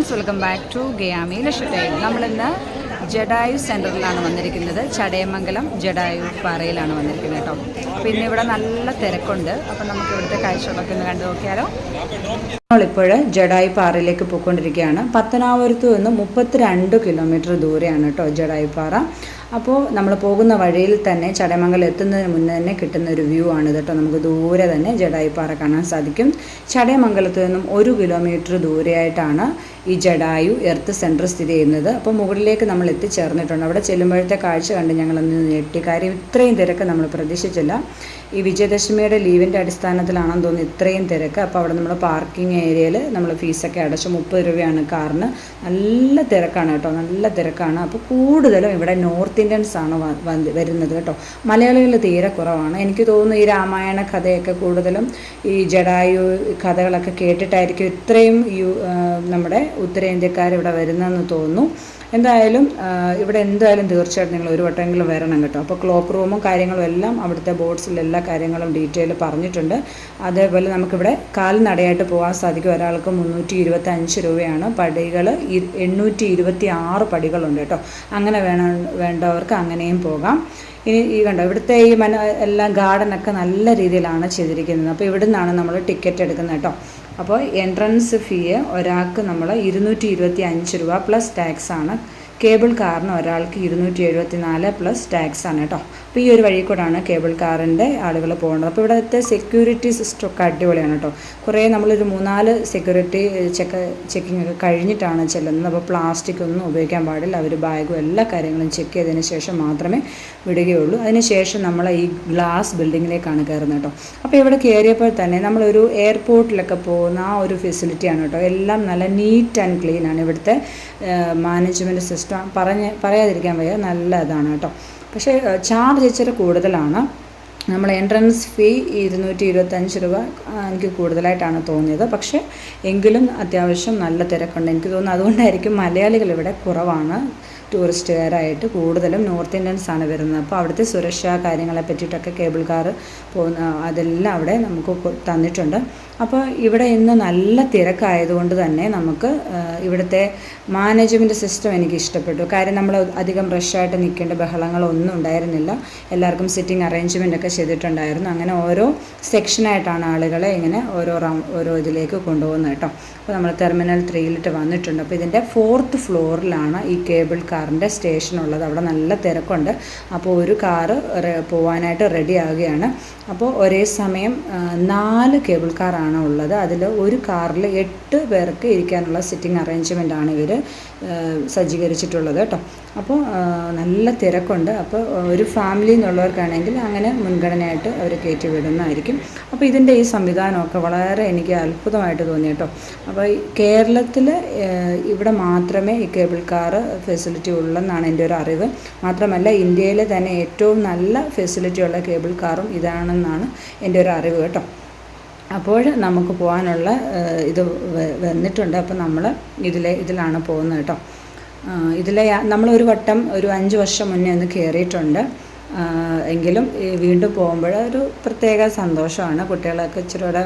Friends, welcome back to ഗയാമി lifestyle. നമ്മളിന്ന് ജഡായു സെൻറ്ററിലാണ് വന്നിരിക്കുന്നത്. ചടയമംഗലം ജഡായു പാറയിലാണ് വന്നിരിക്കുന്നത് കേട്ടോ. പിന്നെ ഇവിടെ നല്ല തിരക്കുണ്ട്. അപ്പം നമുക്ക് ഇവിടുത്തെ കാഴ്ചകളൊക്കെ ഒന്ന് കണ്ടു നോക്കിയാലോ. നമ്മളിപ്പോൾ ജഡായു പാറയിലേക്ക് പോയിക്കൊണ്ടിരിക്കുകയാണ്. പത്തനാപുരത്ത് നിന്ന് 32 കിലോമീറ്റർ ദൂരെയാണ് കേട്ടോ ജഡായു പാറ. അപ്പോൾ നമ്മൾ പോകുന്ന വഴിയിൽ തന്നെ ചടയമംഗലം എത്തുന്നതിന് മുന്നേ തന്നെ കിട്ടുന്ന ഒരു വ്യൂ ആണ് കേട്ടോ. നമുക്ക് ദൂരെ തന്നെ ജഡായു പാറ കാണാൻ സാധിക്കും. ചടയമംഗലത്ത് നിന്നും 1 കിലോമീറ്റർ ദൂരെയായിട്ടാണ് ഈ ജടായു എർത്ത് സെൻറ്റർ സ്ഥിതി ചെയ്യുന്നത്. അപ്പോൾ മുകളിലേക്ക് നമ്മൾ എത്തിച്ചേർന്നിട്ടുണ്ട്. അവിടെ ചെല്ലുമ്പോഴത്തെ കാഴ്ച കണ്ട് ഞങ്ങളൊന്ന് ഞെട്ടി. കാര്യം ഇത്രയും തിരക്ക് നമ്മൾ പ്രതീക്ഷിച്ചില്ല. ഈ വിജയദശമിയുടെ ലീവിൻ്റെ അടിസ്ഥാനത്തിലാണെന്ന് തോന്നുന്നു ഇത്രയും തിരക്ക്. അപ്പോൾ അവിടെ നമ്മൾ പാർക്കിംഗ് ഏരിയയിൽ നമ്മൾ ഫീസൊക്കെ അടച്ചു. 30 രൂപയാണ് കാറിന്. നല്ല തിരക്കാണ് കേട്ടോ, നല്ല തിരക്കാണ്. അപ്പോൾ കൂടുതലും ഇവിടെ നോർത്ത് ഇന്ത്യൻസ് ആണ് വരുന്നത് കേട്ടോ. മലയാളികൾ തീരെ കുറവാണ്. എനിക്ക് തോന്നുന്നു ഈ രാമായണ കഥയൊക്കെ കൂടുതലും ഈ ജടായു കഥകളൊക്കെ കേട്ടിട്ടായിരിക്കും ഇത്രയും നമ്മുടെ ഉത്തരേന്ത്യക്കാർ ഇവിടെ വരുന്നതെന്ന് തോന്നുന്നു. എന്തായാലും ഇവിടെ തീർച്ചയായിട്ടും നിങ്ങൾ ഒരു വട്ടമെങ്കിലും വരണം കേട്ടോ. അപ്പോൾ ക്ലോക്ക് റൂമും കാര്യങ്ങളും എല്ലാം അവിടുത്തെ ബോർഡ്സിൽ എല്ലാ കാര്യങ്ങളും ഡീറ്റെയിൽ പറഞ്ഞിട്ടുണ്ട്. അതേപോലെ നമുക്കിവിടെ കാൽനടയായിട്ട് പോകാൻ സാധിക്കും. ഒരാൾക്ക് 325 രൂപയാണ്. പടികൾ 826 പടികളുണ്ട് കേട്ടോ. അങ്ങനെ വേണ്ടവർക്ക് അങ്ങനെയും പോകാം. ഇനി ഈ കണ്ടോ, ഇവിടുത്തെ ഈ എല്ലാം ഗാർഡനൊക്കെ നല്ല രീതിയിലാണ് ചെയ്തിരിക്കുന്നത്. അപ്പോൾ ഇവിടെ നിന്നാണ് നമ്മൾ ടിക്കറ്റ് എടുക്കുന്നത് കേട്ടോ. അപ്പോൾ എൻട്രൻസ് ഫീ ഒരാൾക്ക് നമ്മൾ 225 രൂപ പ്ലസ് ടാക്സ് ആണ്. കേബിൾ കാറിന് ഒരാൾക്ക് 274 പ്ലസ് ടാക്സ് ആണ് കേട്ടോ. അപ്പോൾ ഈ ഒരു വഴി കൂടാണ് കേബിൾ കാറിൻ്റെ ആളുകൾ പോകേണ്ടത്. അപ്പോൾ ഇവിടുത്തെ സെക്യൂരിറ്റി സിസ്റ്റം ഒക്കെ അടിപൊളിയാണ് കേട്ടോ. കുറേ നമ്മളൊരു 3-4 സെക്യൂരിറ്റി ചെക്കിംഗ് ഒക്കെ കഴിഞ്ഞിട്ടാണ് ചെല്ലുന്നത്. അപ്പോൾ പ്ലാസ്റ്റിക് ഒന്നും ഉപയോഗിക്കാൻ പാടില്ല. അവർ ബാഗും എല്ലാ കാര്യങ്ങളും ചെക്ക് ചെയ്തതിന് ശേഷം മാത്രമേ വിടുകയുള്ളൂ. അതിനുശേഷം നമ്മൾ ഈ ഗ്ലാസ് ബിൽഡിങ്ങിലേക്കാണ് കയറുന്നത് കേട്ടോ. അപ്പോൾ ഇവിടെ കയറിയപ്പോൾ തന്നെ നമ്മളൊരു എയർപോർട്ടിലൊക്കെ പോകുന്ന ആ ഒരു ഫെസിലിറ്റിയാണ് കേട്ടോ. എല്ലാം നല്ല നീറ്റ് ആൻഡ് ക്ലീൻ ആണ്. ഇവിടുത്തെ മാനേജ്മെൻറ്റ് സിസ്റ്റം പറയാതിരിക്കാൻ വയ്യ, നല്ല ഇതാണ് കേട്ടോ. പക്ഷേ ചാർജ് ഇച്ചിരി കൂടുതലാണ്. നമ്മൾ എൻട്രൻസ് ഫീ 225 രൂപ എനിക്ക് കൂടുതലായിട്ടാണ് തോന്നിയത്. പക്ഷേ എങ്കിലും അത്യാവശ്യം നല്ല തിരക്കുണ്ട്. എനിക്ക് തോന്നുന്നു അതുകൊണ്ടായിരിക്കും മലയാളികൾ ഇവിടെ കുറവാണ്. ടൂറിസ്റ്റുകാരായിട്ട് കൂടുതലും നോർത്ത് ഇന്ത്യൻസ് ആണ് വരുന്നത്. അപ്പോൾ അവിടുത്തെ സുരക്ഷാ കാര്യങ്ങളെ പറ്റിയിട്ടൊക്കെ കേബിൾ കാർ പോകുന്ന അതെല്ലാം അവിടെ നമുക്ക് തന്നിട്ടുണ്ട്. അപ്പോൾ ഇവിടെ ഇന്ന് നല്ല തിരക്കായതുകൊണ്ട് തന്നെ നമുക്ക് ഇവിടുത്തെ മാനേജ്മെൻറ്റ് സിസ്റ്റം എനിക്ക് ഇഷ്ടപ്പെട്ടു. കാര്യം നമ്മൾ അധികം റഷായിട്ട് നിൽക്കേണ്ട ബഹളങ്ങളൊന്നും ഉണ്ടായിരുന്നില്ല. എല്ലാവർക്കും സിറ്റിംഗ് അറേഞ്ച്മെൻ്റ് ഒക്കെ ചെയ്തിട്ടുണ്ടായിരുന്നു. അങ്ങനെ ഓരോ സെക്ഷനായിട്ടാണ് ആളുകളെ ഇങ്ങനെ ഓരോ ഇതിലേക്ക് കൊണ്ടുപോകുന്നത് കേട്ടോ. അപ്പോൾ നമ്മൾ ടെർമിനൽ 3 വന്നിട്ടുണ്ട്. അപ്പോൾ ഇതിൻ്റെ 4th ഫ്ലോറിലാണ് ഈ കേബിൾ കാറിൻ്റെ സ്റ്റേഷൻ ഉള്ളത്. അവിടെ നല്ല തിരക്കുണ്ട്. അപ്പോൾ ഒരു കാറ് പോകാനായിട്ട് റെഡി ആവുകയാണ്. അപ്പോൾ ഒരേ സമയം 4 കേബിൾ കാറാണ് ഉള്ളത്. അതിൽ ഒരു കാറിൽ 8 പേർക്ക് ഇരിക്കാനുള്ള സിറ്റിംഗ് അറേഞ്ച്മെൻ്റ് ആണ് ഇവർ സജ്ജീകരിച്ചിട്ടുള്ളത് കേട്ടോ. അപ്പോൾ നല്ല തിരക്കുണ്ട്. അപ്പോൾ ഒരു ഫാമിലി എന്നുള്ളവർക്കാണെങ്കിൽ അങ്ങനെ മുൻഗണനയായിട്ട് അവർ കയറ്റി വിടുന്നതായിരിക്കും. അപ്പോൾ ഇതിൻ്റെ ഈ സംവിധാനമൊക്കെ വളരെ എനിക്ക് അത്ഭുതമായിട്ട് തോന്നി കേട്ടോ. അപ്പോൾ കേരളത്തിൽ ഇവിടെ മാത്രമേ ഈ കേബിൾ കാർ ഫെസിലിറ്റി ഉള്ളെന്നാണ് എൻ്റെ ഒരു അറിവ്. മാത്രമല്ല ഇന്ത്യയിലെ തന്നെ ഏറ്റവും നല്ല ഫെസിലിറ്റിയുള്ള കേബിൾ കാറും ഇതാണെന്നാണ് എൻ്റെ ഒരു അറിവ് കേട്ടോ. അപ്പോൾ നമുക്ക് പോകാനുള്ള ഇത് വന്നിട്ടുണ്ട്. അപ്പോൾ നമ്മൾ ഇതിലാണ് പോകുന്നത് കേട്ടോ. നമ്മളൊരു വട്ടം ഒരു 5 വർഷം മുന്നേ ഒന്ന് കയറിയിട്ടുണ്ട്. എങ്കിലും വീണ്ടും പോകുമ്പോൾ ഒരു പ്രത്യേക സന്തോഷമാണ്. കുട്ടികളൊക്കെ ഇച്ചിരിയുടെ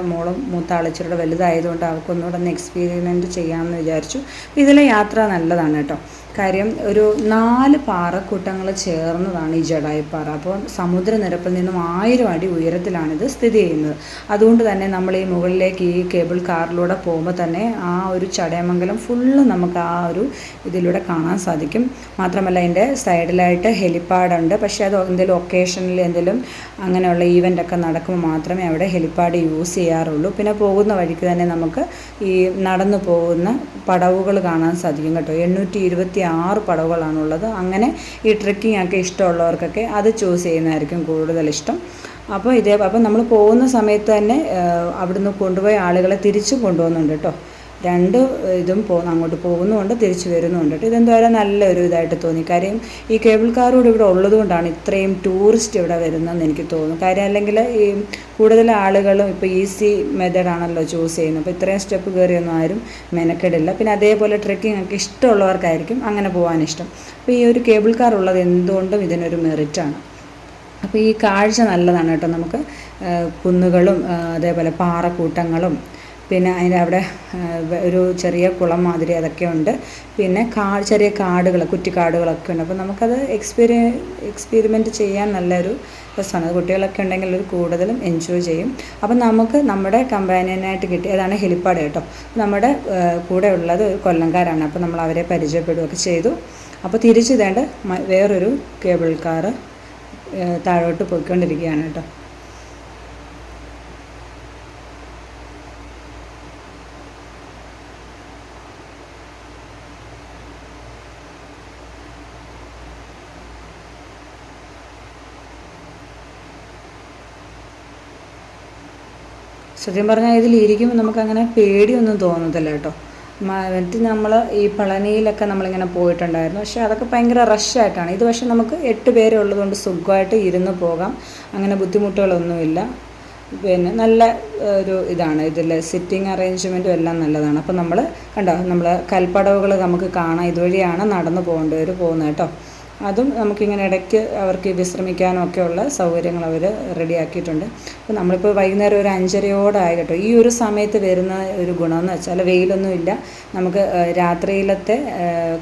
മൂത്താൾ ഇച്ചിരിയുടെ വലുതായതുകൊണ്ട് അവർക്കൊന്നുകൂടെ ഒന്ന് എക്സ്പീരിമെൻറ്റ് ചെയ്യാമെന്ന് വിചാരിച്ചു. ഇതിലെ യാത്ര നല്ലതാണ് കേട്ടോ. കാര്യം ഒരു 4 പാറക്കൂട്ടങ്ങൾ ചേർന്നതാണ് ഈ ജടായു പാറ. അപ്പോൾ സമുദ്രനിരപ്പിൽ നിന്നും 1000 അടി ഉയരത്തിലാണിത് സ്ഥിതി ചെയ്യുന്നത്. അതുകൊണ്ട് തന്നെ നമ്മൾ ഈ മുകളിലേക്ക് ഈ കേബിൾ കാറിലൂടെ പോകുമ്പോൾ തന്നെ ആ ഒരു ചടയമംഗലം ഫുള്ള് നമുക്ക് ആ ഒരു ഇതിലൂടെ കാണാൻ സാധിക്കും. മാത്രമല്ല അതിൻ്റെ സൈഡിലായിട്ട് ഹെലിപ്പാഡുണ്ട്. പക്ഷേ അത് എന്തെങ്കിലും ഒക്കേഷനിൽ എന്തെങ്കിലും അങ്ങനെയുള്ള ഈവൻ്റൊക്കെ നടക്കുമ്പോൾ മാത്രമേ അവിടെ ഹെലിപ്പാഡ് യൂസ് ചെയ്യാറുള്ളൂ. പിന്നെ പോകുന്ന വഴിക്ക് തന്നെ നമുക്ക് ഈ നടന്നു പോകുന്ന പടവുകൾ കാണാൻ സാധിക്കും കേട്ടോ. 826 പടവുകളാണുള്ളത്. അങ്ങനെ ഈ ട്രെക്കിംഗ് ഒക്കെ ഇഷ്ടമുള്ളവർക്കൊക്കെ അത് ചൂസ് ചെയ്യുന്നതായിരിക്കും കൂടുതൽ ഇഷ്ടം. അപ്പോൾ നമ്മൾ പോകുന്ന സമയത്ത് തന്നെ അവിടുന്ന് കൊണ്ടുപോയ ആളുകളെ തിരിച്ചു കൊണ്ടുപോകുന്നുണ്ട് കേട്ടോ. 2 ഇതും അങ്ങോട്ട് പോകുന്നുമുണ്ട് തിരിച്ചു വരുന്നുമുണ്ട് കേട്ടോ. ഇതെന്തായാലും നല്ലൊരു ഇതായിട്ട് തോന്നി. കാര്യം ഈ കേബിൾ കാറുകൂടെ ഇവിടെ ഉള്ളതുകൊണ്ടാണ് ഇത്രയും ടൂറിസ്റ്റ് ഇവിടെ വരുന്നതെന്ന് എനിക്ക് തോന്നുന്നു. കാര്യം അല്ലെങ്കിൽ ഈ കൂടുതൽ ആളുകളും ഇപ്പോൾ ഈസി മെത്തേഡാണല്ലോ ചൂസ് ചെയ്യുന്നത്. അപ്പോൾ ഇത്രയും സ്റ്റെപ്പ് കയറിയൊന്നും ആരും മെനക്കെടില്ല. പിന്നെ അതേപോലെ ട്രെക്കിംഗ് ഒക്കെ ഇഷ്ടമുള്ളവർക്കായിരിക്കും അങ്ങനെ പോകാനിഷ്ടം. അപ്പോൾ ഈ ഒരു കേബിൾ കാർ ഉള്ളത് എന്തുകൊണ്ടും ഇതിനൊരു മെറിറ്റാണ്. അപ്പോൾ ഈ കാഴ്ച നല്ലതാണ് കേട്ടോ. നമുക്ക് കുന്നുകളും അതേപോലെ പാറക്കൂട്ടങ്ങളും പിന്നെ അതിൻ്റെ അവിടെ ഒരു ചെറിയ കുളം മാതിരി അതൊക്കെ ഉണ്ട്. പിന്നെ ചെറിയ കാടുകൾ, കുറ്റിക്കാടുകളൊക്കെ ഉണ്ട്. അപ്പോൾ നമുക്കത് എക്സ്പെരിമെൻറ്റ് ചെയ്യാൻ നല്ലൊരു രസമാണ്. അത് കുട്ടികളൊക്കെ ഉണ്ടെങ്കിൽ ഒരു കൂടുതലും എൻജോയ് ചെയ്യും. അപ്പം നമുക്ക് നമ്മുടെ കമ്പാനിയനായിട്ട് കിട്ടിയതാണ് ഹെലിപ്പാഡ് കേട്ടോ. നമ്മുടെ കൂടെ ഉള്ളത് ഒരു കൊല്ലംകാരാണ്. അപ്പോൾ നമ്മൾ അവരെ പരിചയപ്പെടുകയൊക്കെ ചെയ്തു. അപ്പോൾ തിരിച്ച് ഇതേണ്ട വേറൊരു കേബിൾ കാറ് താഴോട്ട് പോയിക്കൊണ്ടിരിക്കുകയാണ് കേട്ടോ. സത്യം പറഞ്ഞാൽ ഇതിലിരിക്കുമ്പോൾ നമുക്കങ്ങനെ പേടിയൊന്നും തോന്നത്തില്ല കേട്ടോ. എന്നിട്ട് നമ്മൾ ഈ പളനിയിലൊക്കെ നമ്മളിങ്ങനെ പോയിട്ടുണ്ടായിരുന്നു. പക്ഷേ അതൊക്കെ ഭയങ്കര റഷായിട്ടാണ്. ഇത് പക്ഷേ നമുക്ക് 8 പേരെ ഉള്ളതുകൊണ്ട് സുഖമായിട്ട് ഇരുന്ന് പോകാം. അങ്ങനെ ബുദ്ധിമുട്ടുകളൊന്നുമില്ല. പിന്നെ നല്ല ഒരു ഇതാണ് ഇതിൽ സിറ്റിംഗ് അറേഞ്ച്മെൻറ്റും എല്ലാം നല്ലതാണ്. അപ്പോൾ നമ്മൾ കണ്ടോ, നമ്മൾ കൽപ്പടവുകൾ നമുക്ക് കാണാം. ഇതുവഴിയാണ് നടന്നു പോകേണ്ടവർ പോകുന്നത് കേട്ടോ. അതും നമുക്കിങ്ങനെ ഇടയ്ക്ക് അവർക്ക് വിശ്രമിക്കാനും ഒക്കെയുള്ള സൗകര്യങ്ങൾ അവർ റെഡിയാക്കിയിട്ടുണ്ട്. അപ്പോൾ നമ്മളിപ്പോൾ വൈകുന്നേരം ഒരു 5:30 കേട്ടോ. ഈ ഒരു സമയത്ത് വരുന്ന ഒരു ഗുണമെന്ന് വെച്ചാൽ വെയിലൊന്നുമില്ല, നമുക്ക് രാത്രിയിലത്തെ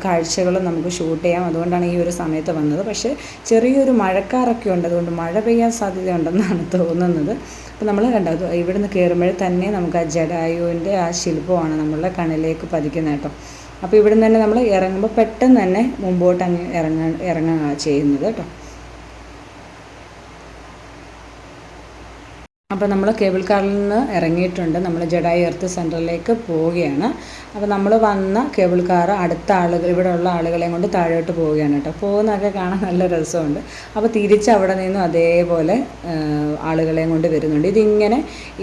കാഴ്ചകളും നമുക്ക് ഷൂട്ട് ചെയ്യാം. അതുകൊണ്ടാണ് ഈ ഒരു സമയത്ത് വന്നത്. പക്ഷേ ചെറിയൊരു മഴക്കാറൊക്കെ ഉണ്ട്, അതുകൊണ്ട് മഴ പെയ്യാൻ സാധ്യതയുണ്ടെന്നാണ് തോന്നുന്നത്. അപ്പോൾ നമ്മൾ കണ്ടത് ഇവിടുന്ന് കയറുമ്പോഴേ തന്നെ നമുക്ക് ആ ജടായുവിൻ്റെ ആ ശില്പമാണ് നമ്മളുടെ കണ്ണിലേക്ക് പതിക്കുന്നത് കേട്ടോ. അപ്പോൾ ഇവിടെ നിന്ന് തന്നെ നമ്മൾ ഇറങ്ങുമ്പോൾ പെട്ടെന്ന് തന്നെ മുമ്പോട്ട് അങ്ങ് ഇറങ്ങുക ചെയ്യുന്നത് കേട്ടോ. അപ്പോൾ നമ്മൾ കേബിൾ കാറിൽ നിന്ന് ഇറങ്ങിയിട്ടുണ്ട്. നമ്മൾ ജഡായു എർത്ത് സെൻറ്ററിലേക്ക് പോവുകയാണ്. അപ്പോൾ നമ്മൾ വന്ന കേബിൾ കാർ അടുത്ത ആളുകൾ, ഇവിടെ ഉള്ള ആളുകളെയും കൊണ്ട് താഴോട്ട് പോവുകയാണ് കേട്ടോ. പോകുന്നതൊക്കെ കാണാൻ നല്ല രസമുണ്ട്. അപ്പോൾ തിരിച്ച് അവിടെ നിന്നും അതേപോലെ ആളുകളെയും കൊണ്ട് വരുന്നുണ്ട്. ഇതിങ്ങനെ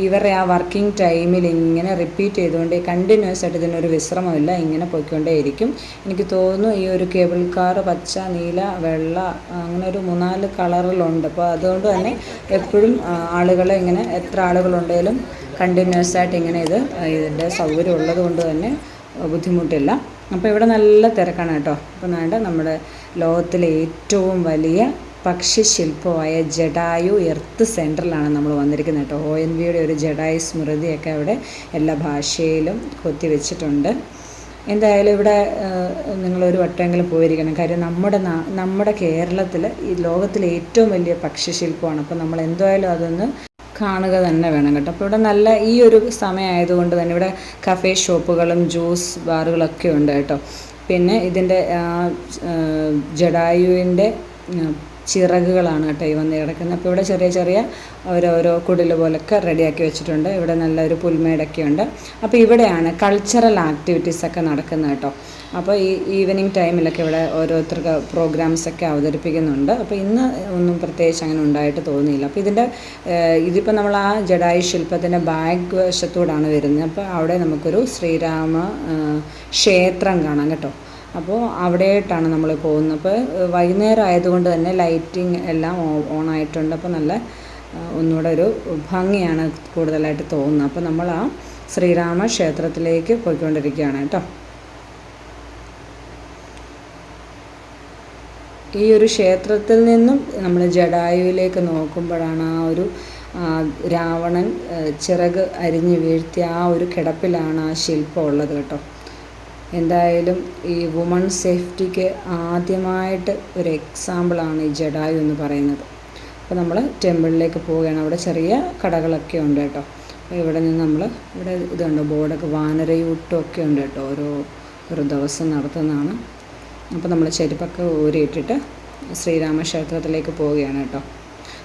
ഇവരുടെ ആ വർക്കിംഗ് ടൈമിൽ ഇങ്ങനെ റിപ്പീറ്റ് ചെയ്തുകൊണ്ട് കണ്ടിന്യൂസ് ആയിട്ട് ഇതിനൊരു വിശ്രമമില്ല, ഇങ്ങനെ പോയിക്കൊണ്ടേയിരിക്കും. എനിക്ക് തോന്നുന്നു ഈ ഒരു കേബിൾ കാർ പച്ച, നീല, വെള്ള അങ്ങനെ ഒരു 3-4 കളറിലുണ്ട്. അപ്പോൾ അതുകൊണ്ട് തന്നെ എപ്പോഴും ആളുകളെ ഇങ്ങനെ എത്ര ആളുകളുണ്ടെങ്കിലും കണ്ടിന്യൂസ് ആയിട്ട് ഇങ്ങനെ ഇതിൻ്റെ സൗകര്യം ഉള്ളത് കൊണ്ട് തന്നെ ബുദ്ധിമുട്ടില്ല. അപ്പോൾ ഇവിടെ നല്ല തിരക്കാണ് കേട്ടോ. അപ്പോൾ നമ്മുടെ ലോകത്തിലെ ഏറ്റവും വലിയ പക്ഷിശില്പമായ ജടായു എർത്ത് സെൻറ്ററിലാണ് നമ്മൾ വന്നിരിക്കുന്നത് കേട്ടോ. ONVയുടെ ഒരു ജടായു സ്മൃതിയൊക്കെ അവിടെ എല്ലാ ഭാഷയിലും കൊത്തിവെച്ചിട്ടുണ്ട്. എന്തായാലും ഇവിടെ നിങ്ങളൊരു വട്ടമെങ്കിലും പോയിരിക്കണം. കാര്യം നമ്മുടെ കേരളത്തിൽ ഈ ലോകത്തിലെ ഏറ്റവും വലിയ പക്ഷിശില്പമാണ്. അപ്പോൾ നമ്മൾ എന്തായാലും അതൊന്ന് കാണുക തന്നെ വേണം കേട്ടോ. അപ്പോൾ ഇവിടെ നല്ല ഈ ഒരു സമയമായതുകൊണ്ട് തന്നെ ഇവിടെ കഫേ ഷോപ്പുകളും ജ്യൂസ് ബാറുകളൊക്കെ ഉണ്ട് കേട്ടോ. പിന്നെ ഇതിൻ്റെ ജടായുവിൻ്റെ ചിറകുകളാണ് കേട്ടോ ഈ വന്ന് കിടക്കുന്നത്. അപ്പോൾ ഇവിടെ ചെറിയ ചെറിയ ഓരോരോ കുടിൽ പോലൊക്കെ റെഡിയാക്കി വെച്ചിട്ടുണ്ട്. ഇവിടെ നല്ലൊരു പുൽമേടൊക്കെ ഉണ്ട്. അപ്പോൾ ഇവിടെയാണ് കൾച്ചറൽ ആക്ടിവിറ്റീസൊക്കെ നടക്കുന്നത് കേട്ടോ. അപ്പോൾ ഈ ഈവനിങ് ടൈമിലൊക്കെ ഇവിടെ ഓരോരുത്തർക്ക് പ്രോഗ്രാംസൊക്കെ അവതരിപ്പിക്കുന്നുണ്ട്. അപ്പോൾ ഇന്ന് ഒന്നും പ്രത്യേകിച്ച് അങ്ങനെ ഉണ്ടായിട്ട് തോന്നിയില്ല. അപ്പോൾ ഇതിപ്പോൾ നമ്മൾ ആ ജടായു ശില്പത്തിൻ്റെ ബാക്ക് വശത്തൂടാണ് വരുന്നത്. അപ്പോൾ അവിടെ നമുക്കൊരു ശ്രീരാമ ക്ഷേത്രം കാണാം കേട്ടോ. അപ്പോൾ അവിടെയായിട്ടാണ് നമ്മൾ പോകുന്നത്. അപ്പോൾ വൈകുന്നേരം ആയതുകൊണ്ട് തന്നെ ലൈറ്റിംഗ് എല്ലാം ഓണായിട്ടുണ്ട്. അപ്പോൾ നല്ല ഒന്നുകൂടെ ഒരു ഭംഗിയാണ് കൂടുതലായിട്ട് തോന്നുന്നത്. അപ്പോൾ നമ്മൾ ആ ശ്രീരാമ ക്ഷേത്രത്തിലേക്ക് പോയിക്കൊണ്ടിരിക്കുകയാണ് കേട്ടോ. ഈ ഒരു ക്ഷേത്രത്തിൽ നിന്നും നമ്മൾ ജടായുവിലേക്ക് നോക്കുമ്പോഴാണ് ആ ഒരു രാവണൻ ചിറക് അരിഞ്ഞു വീഴ്ത്തിയ ആ ഒരു കിടപ്പിലാണ് ആ ശില്പം ഉള്ളത് കേട്ടോ. എന്തായാലും ഈ വുമൺ സേഫ്റ്റിക്ക് ആദ്യമായിട്ട് ഒരു എക്സാമ്പിളാണ് ഈ ജടായു എന്ന് പറയുന്നത്. അപ്പോൾ നമ്മൾ ടെമ്പിളിലേക്ക് പോവുകയാണ്. അവിടെ ചെറിയ കടകളൊക്കെ ഉണ്ട് കേട്ടോ. അപ്പോൾ ഇവിടെ നിന്ന് ഇവിടെ ഇതുണ്ട് ബോർഡൊക്കെ, വാനരയൂട്ടമൊക്കെ ഉണ്ട് കേട്ടോ. ഓരോ ദിവസം നടത്തുന്നതാണ്. അപ്പോൾ നമ്മൾ ചെരുപ്പൊക്കെ ഊരിയിട്ടിട്ട് ശ്രീരാമക്ഷേത്രത്തിലേക്ക് പോവുകയാണ് കേട്ടോ.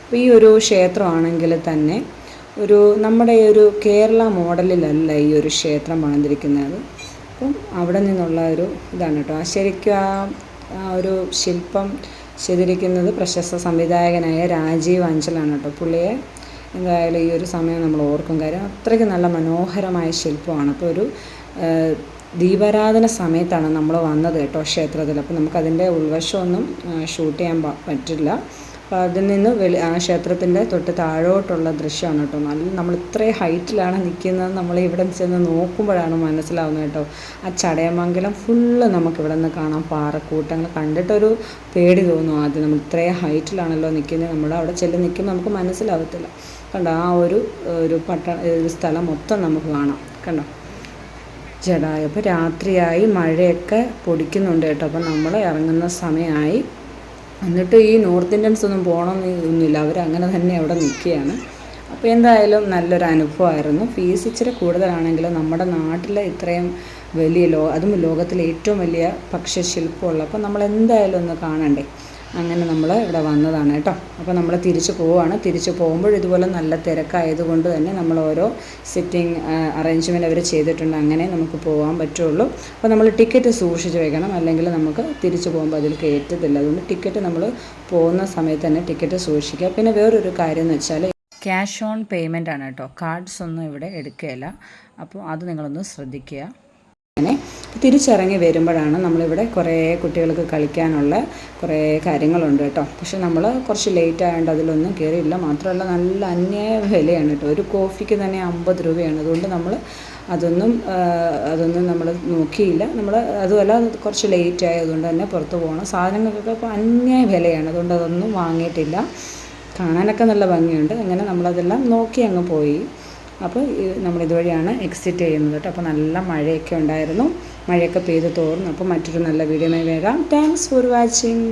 അപ്പോൾ ഈ ഒരു ക്ഷേത്രമാണെങ്കിൽ തന്നെ നമ്മുടെ ഒരു കേരള മോഡലിലല്ല ഈ ഒരു ക്ഷേത്രം പണിതിരിക്കുന്നത്. അപ്പം അവിടെ നിന്നുള്ള ഇതാണ് കേട്ടോ. ശരിക്കും ആ ഒരു ശില്പം ചെയ്തിരിക്കുന്നത് പ്രശസ്ത സംവിധായകനായ രാജീവ് അഞ്ചലാണ് കേട്ടോ. പുള്ളിയെ എന്തായാലും ഈ ഒരു സമയം നമ്മൾ ഓർക്കും. കാര്യം അത്രയ്ക്ക് നല്ല മനോഹരമായ ശില്പമാണ്. അപ്പോൾ ദീപാരാധന സമയത്താണ് നമ്മൾ വന്നത് കേട്ടോ ക്ഷേത്രത്തിൽ. അപ്പോൾ നമുക്കതിൻ്റെ ഉൾവശമൊന്നും ഷൂട്ട് ചെയ്യാൻ പറ്റില്ല. അപ്പോൾ അതിൽ നിന്ന് ആ ക്ഷേത്രത്തിൻ്റെ തൊട്ട് താഴോട്ടുള്ള ദൃശ്യമാണ് കേട്ടോ. നമ്മൾ ഇത്രയും ഹൈറ്റിലാണ് നിൽക്കുന്നത്. നമ്മൾ ഇവിടെ ചെന്ന് നോക്കുമ്പോഴാണ് മനസ്സിലാവുന്നത് കേട്ടോ. ആ ചടയമംഗലം ഫുള്ള് നമുക്കിവിടെ നിന്ന് കാണാം. പാറക്കൂട്ടങ്ങൾ കണ്ടിട്ടൊരു പേടി തോന്നും ആദ്യം. നമ്മൾ ഇത്രയും ഹൈറ്റിലാണല്ലോ നിൽക്കുന്നത്. നമ്മൾ അവിടെ ചെല്ല് നിൽക്കുമ്പോൾ നമുക്ക് മനസ്സിലാവത്തില്ല. കണ്ടോ ആ ഒരു സ്ഥലം മൊത്തം നമുക്ക് കാണാം. കണ്ടോ ജഡായു. അപ്പോൾ രാത്രിയായി, മഴയൊക്കെ പൊടിക്കുന്നുണ്ട് കേട്ടോ. അപ്പോൾ നമ്മൾ ഇറങ്ങുന്ന സമയമായി. എന്നിട്ട് ഈ നോർത്ത് ഇന്ത്യൻസ് ഒന്നും പോകണമെന്നൊന്നുമില്ല, അവരങ്ങനെ തന്നെ അവിടെ നിൽക്കുകയാണ്. അപ്പോൾ എന്തായാലും നല്ലൊരു അനുഭവമായിരുന്നു. ഫീസ് ഇച്ചിരി കൂടുതലാണെങ്കിലും നമ്മുടെ നാട്ടിൽ ഇത്രയും വലിയ അതും ലോകത്തിലെ ഏറ്റവും വലിയ പക്ഷിശില്പമുള്ള, അപ്പോൾ നമ്മൾ എന്തായാലും ഒന്ന് കാണണ്ടേ. അങ്ങനെ നമ്മൾ ഇവിടെ വന്നതാണ് കേട്ടോ. അപ്പോൾ നമ്മൾ തിരിച്ച് പോവുകയാണ്. തിരിച്ച് പോകുമ്പോൾ ഇതുപോലെ നല്ല തിരക്കായതുകൊണ്ട് തന്നെ നമ്മൾ ഓരോ സിറ്റിംഗ് അറേഞ്ച്മെൻറ്റ് അവർ ചെയ്തിട്ടുണ്ട്, അങ്ങനെ നമുക്ക് പോകാൻ പറ്റുള്ളൂ. അപ്പോൾ നമ്മൾ ടിക്കറ്റ് സൂക്ഷിച്ച് വെക്കണം, അല്ലെങ്കിൽ നമുക്ക് തിരിച്ച് പോകുമ്പോൾ അതിൽ കയറ്റത്തില്ല. അതുകൊണ്ട് ടിക്കറ്റ് നമ്മൾ പോകുന്ന സമയത്ത് തന്നെ ടിക്കറ്റ് സൂക്ഷിക്കുക. പിന്നെ വേറൊരു കാര്യം എന്ന് വെച്ചാൽ ക്യാഷ് ഓൺ പേയ്മെൻ്റ് ആണ് കേട്ടോ, കാർഡ്സ് ഒന്നും ഇവിടെ എടുക്കുകയില്ല. അപ്പോൾ അത് നിങ്ങളൊന്ന് ശ്രദ്ധിക്കുക. അങ്ങനെ തിരിച്ചിറങ്ങി വരുമ്പോഴാണ് നമ്മളിവിടെ കുറേ കുട്ടികൾക്ക് കളിക്കാനുള്ള കുറേ കാര്യങ്ങളുണ്ട് കേട്ടോ. പക്ഷെ നമ്മൾ കുറച്ച് ലേറ്റ് ആയതുകൊണ്ട് അതിലൊന്നും കയറിയില്ല. മാത്രമല്ല നല്ല അന്യായ വിലയാണ് കേട്ടോ, ഒരു കോഫിക്ക് തന്നെ 50 രൂപയാണ്. അതുകൊണ്ട് നമ്മൾ അതൊന്നും നമ്മൾ നോക്കിയില്ല. നമ്മൾ അതുമല്ല കുറച്ച് ലേറ്റ് ആയതുകൊണ്ട് തന്നെ പുറത്ത് പോകണം. സാധനങ്ങൾക്കൊക്കെ ഇപ്പോൾ അന്യായ വിലയാണ്, അതുകൊണ്ട് അതൊന്നും വാങ്ങിയിട്ടില്ല. കാണാനൊക്കെ നല്ല ഭംഗിയുണ്ട്. അങ്ങനെ നമ്മളതെല്ലാം നോക്കി അങ്ങ് പോയി. അപ്പോൾ നമ്മളിതുവഴിയാണ് എക്സിറ്റ് ചെയ്യുന്നത് കേട്ടോ. അപ്പോൾ നല്ല മഴയൊക്കെ ഉണ്ടായിരുന്നു, മഴയൊക്കെ പെയ്ത് തോർന്നു. അപ്പോൾ മറ്റൊരു നല്ല വീഡിയോയുമായി വരാം. Thanks for watching.